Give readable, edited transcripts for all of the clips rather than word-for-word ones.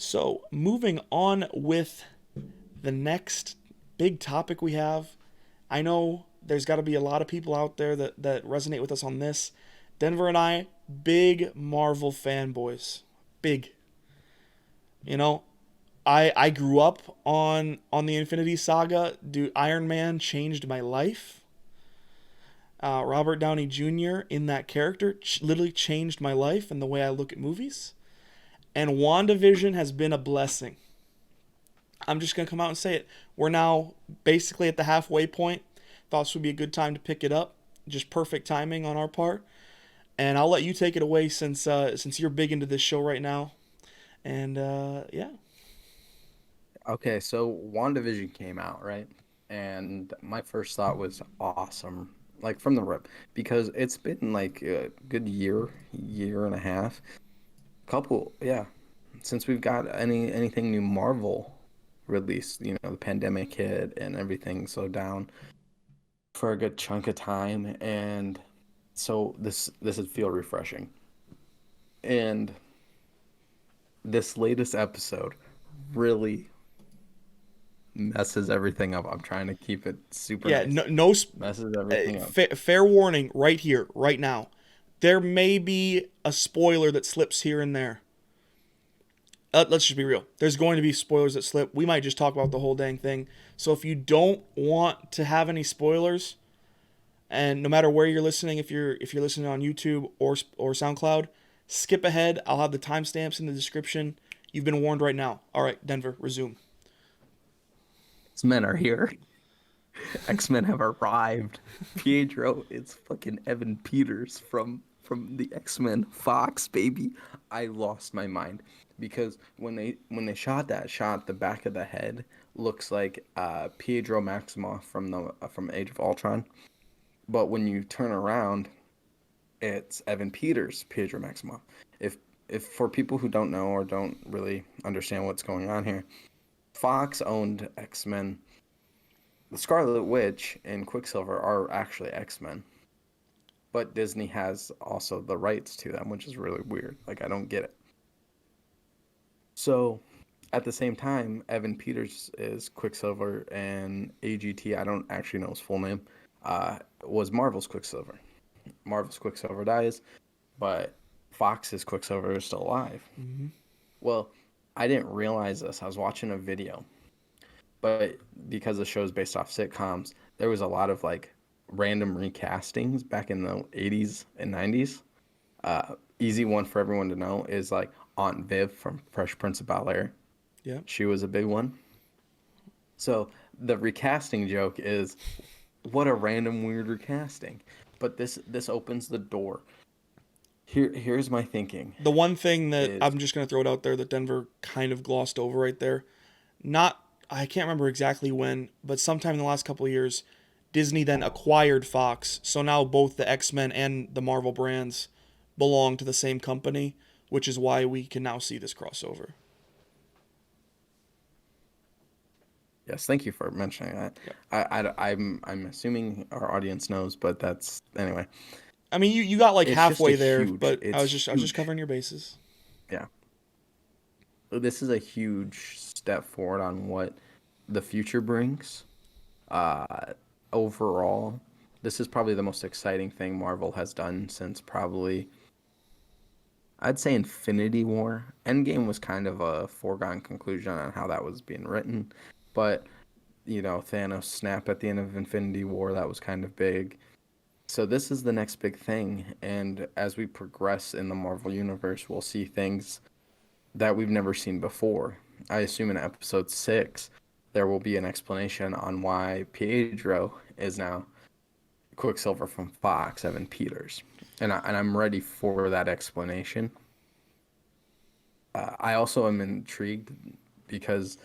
So, moving on with the next big topic we have. I know there's got to be a lot of people out there that resonate with us on this. Denver and I, big Marvel fanboys. Big. You know, I grew up on the Infinity Saga. Dude, Iron Man changed my life. Robert Downey Jr. in that character literally changed my life and the way I look at movies. And WandaVision has been a blessing. I'm just going to come out and say it. We're now basically at the halfway point. Thought this would be a good time to pick it up. Just perfect timing on our part. And I'll let you take it away since you're big into this show right now. And yeah. Okay, so WandaVision came out, right? And my first thought was awesome, like from the rip, because it's been like a good year and a half, couple, yeah, since we've got anything new Marvel released. The pandemic hit and everything slowed down for a good chunk of time, and so this is feel refreshing. And this latest episode really messes everything up. I'm trying to keep it super Yeah, nice. no Messes everything up. fair warning right here, right now. There may be a spoiler that slips here and there. Let's just be real. There's going to be spoilers that slip. We might just talk about the whole dang thing. So if you don't want to have any spoilers, and no matter where you're listening, if you're listening on YouTube or SoundCloud, skip ahead. I'll have the timestamps in the description. You've been warned right now. All right, Denver, resume. X-Men are here. X-Men have arrived. Pietro is fucking Evan Peters from the X-Men. Fox, baby. I lost my mind because when they shot that shot, the back of the head looks like Pietro Maximoff from Age of Ultron. But when you turn around, it's Evan Peters, Pietro Maximoff. If for people who don't know or don't really understand what's going on here, Fox owned X-Men. The Scarlet Witch and Quicksilver are actually X-Men, but Disney has also the rights to them, which is really weird. Like, I don't get it. So, at the same time, Evan Peters is Quicksilver, and AGT, I don't actually know his full name, was Marvel's Quicksilver. Marvel's Quicksilver dies, but Fox's Quicksilver is still alive. Mm-hmm. Well, I didn't realize this. I was watching a video, but because the show is based off sitcoms, there was a lot of like random recastings back in the 80s and 90s. Easy one for everyone to know is like Aunt Viv from Fresh Prince of Bel-Air. Yeah. She was a big one. So the recasting joke is, what a random weird recasting. But this opens the door. Here's my thinking. The one thing that Is I'm just going to throw it out there that Denver kind of glossed over right there, not I can't remember exactly when, but sometime in the last couple of years, Disney then acquired Fox. So now both the X-Men and the Marvel brands belong to the same company, which is why we can now see this crossover. Yes, thank you for mentioning that. Yeah. I'm assuming our audience knows, but that's anyway. I mean, you got like It's just a halfway there, huge. but I It's was just huge. covering your bases. Yeah, this is a huge step forward on what the future brings. Uh, Overall, this is probably the most exciting thing Marvel has done since probably, I'd say, Infinity War. Endgame was kind of a foregone conclusion on how that was being written, but Thanos snap at the end of Infinity War, that was kind of big. So this is the next big thing, and as we progress in the Marvel universe, we'll see things that we've never seen before. I assume in episode 6 there will be an explanation on why Pietro is now Quicksilver from Fox, Evan Peters. And I'm ready for that explanation. I also am intrigued because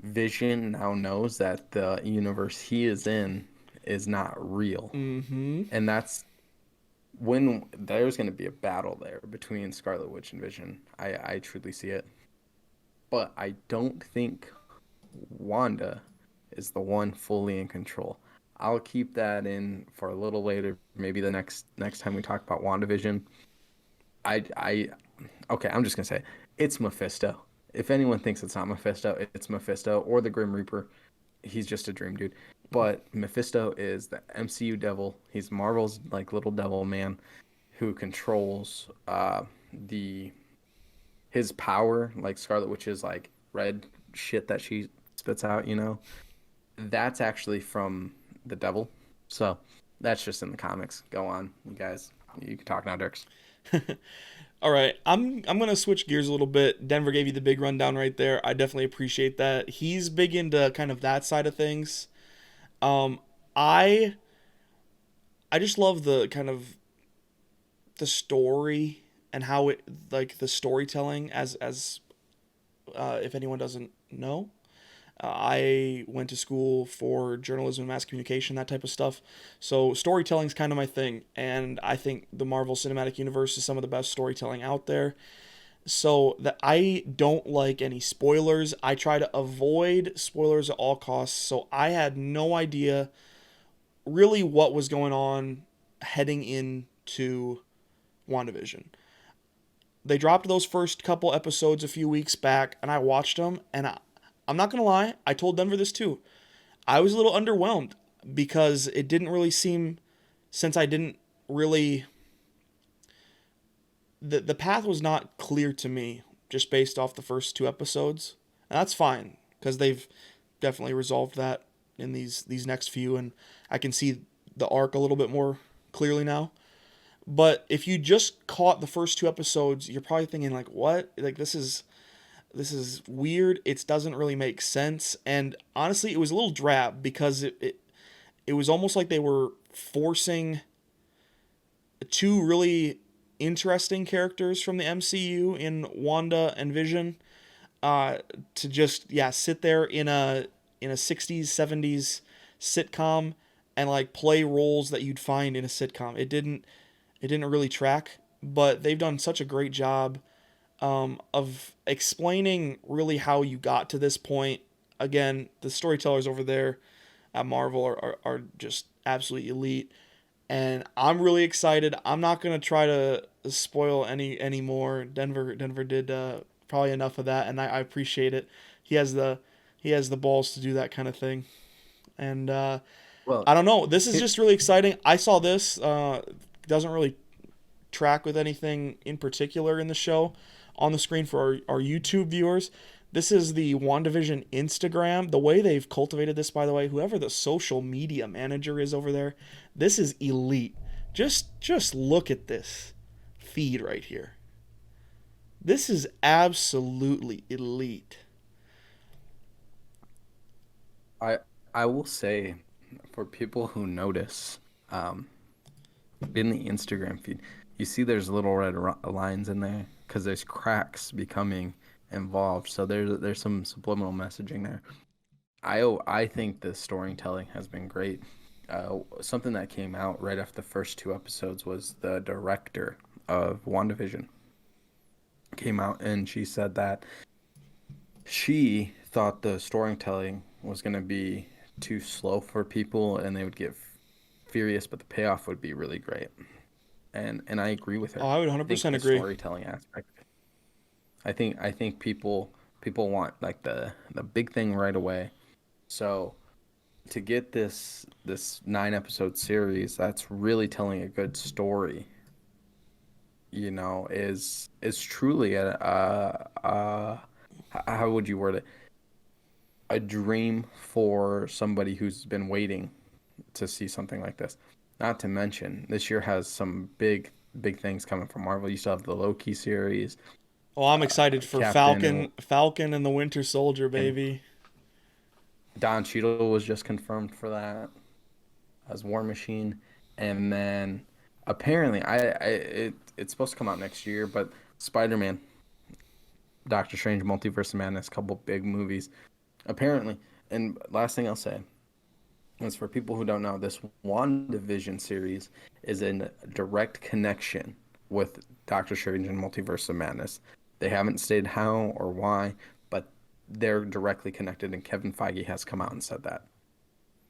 Vision now knows that the universe he is in is not real. Mm-hmm. And that's when there's going to be a battle there between Scarlet Witch and Vision. I truly see it. But I don't think Wanda is the one fully in control. I'll keep that in for a little later, maybe the next time we talk about WandaVision. I okay, I'm just gonna say it. It's Mephisto. if anyone thinks it's not Mephisto, it's Mephisto or the Grim Reaper. He's just a dream dude. But Mephisto is the MCU devil. He's Marvel's like little devil man who controls the his power, like Scarlet Witch's like red shit that she spits out, you know. That's actually from the devil. So that's just in the comics. Go on, you guys. You can talk now, Dirks. All right, I'm gonna switch gears a little bit. Denver gave you the big rundown right there. I definitely appreciate that. He's big into kind of that side of things. Um, I I just love the kind of the story and how it like the storytelling as if anyone doesn't know. I went to school for journalism and mass communication, that type of stuff. So storytelling is kind of my thing, and I think the Marvel Cinematic Universe is some of the best storytelling out there. So that I don't like any spoilers. I try to avoid spoilers at all costs. So I had no idea really what was going on heading into WandaVision. They dropped those first couple episodes a few weeks back, and I watched them, and I'm not gonna lie, I told Denver this too. I was a little underwhelmed because it didn't really seem, since I didn't really, the path was not clear to me just based off the first two episodes. And that's fine because they've definitely resolved that in these next few, and I can see the arc a little bit more clearly now. But if you just caught the first two episodes, you're probably thinking like, "What? Like this is weird. It doesn't really make sense." And honestly, it was a little drab because it was almost like they were forcing two really interesting characters from the MCU in Wanda and Vision to just sit there in a 60s 70s sitcom and like play roles that you'd find in a sitcom. It didn't really track, but they've done such a great job of explaining really how you got to this point. Again, the storytellers over there at Marvel are just absolutely elite, and I'm really excited. I'm not gonna try to spoil any more. Denver did probably enough of that, and I appreciate it. He has the balls to do that kind of thing, and Well, I don't know. This is hit, just really exciting. I saw this. Doesn't really track with anything in particular in the show on the screen for our YouTube viewers. This is the WandaVision Instagram. The way they've cultivated this, by the way, whoever the social media manager is over there, this is elite. Just look at this feed right here. This is absolutely elite. I I will say, for people who notice, um, in the Instagram feed, you see there's little red lines in there because there's cracks becoming involved. So there's some subliminal messaging there. I think the storytelling has been great. Something that came out right after the first two episodes was the director of WandaVision came out and she said that she thought the storytelling was going to be too slow for people and they would get furious, but the payoff would be really great. And I agree with Oh, her. I would I think 100% the agree. storytelling aspect. I think people want like the big thing right away. So to get this 9 episode series that's really telling a good story, is truly how would you word it? A dream for somebody who's been waiting to see something like this. Not to mention, this year has some big things coming from Marvel. You still have the Loki series, Oh, I'm excited for Captain Falcon and the Winter Soldier, and baby. Don Cheadle was just confirmed for that as War Machine, and then apparently it's supposed to come out next year, but Spider-Man, Doctor Strange, Multiverse of Madness, couple big movies apparently. And last thing I'll say is for people who don't know, this WandaVision series is in direct connection with Doctor Strange and Multiverse of Madness. They haven't stated how or why, but they're directly connected, and Kevin Feige has come out and said that.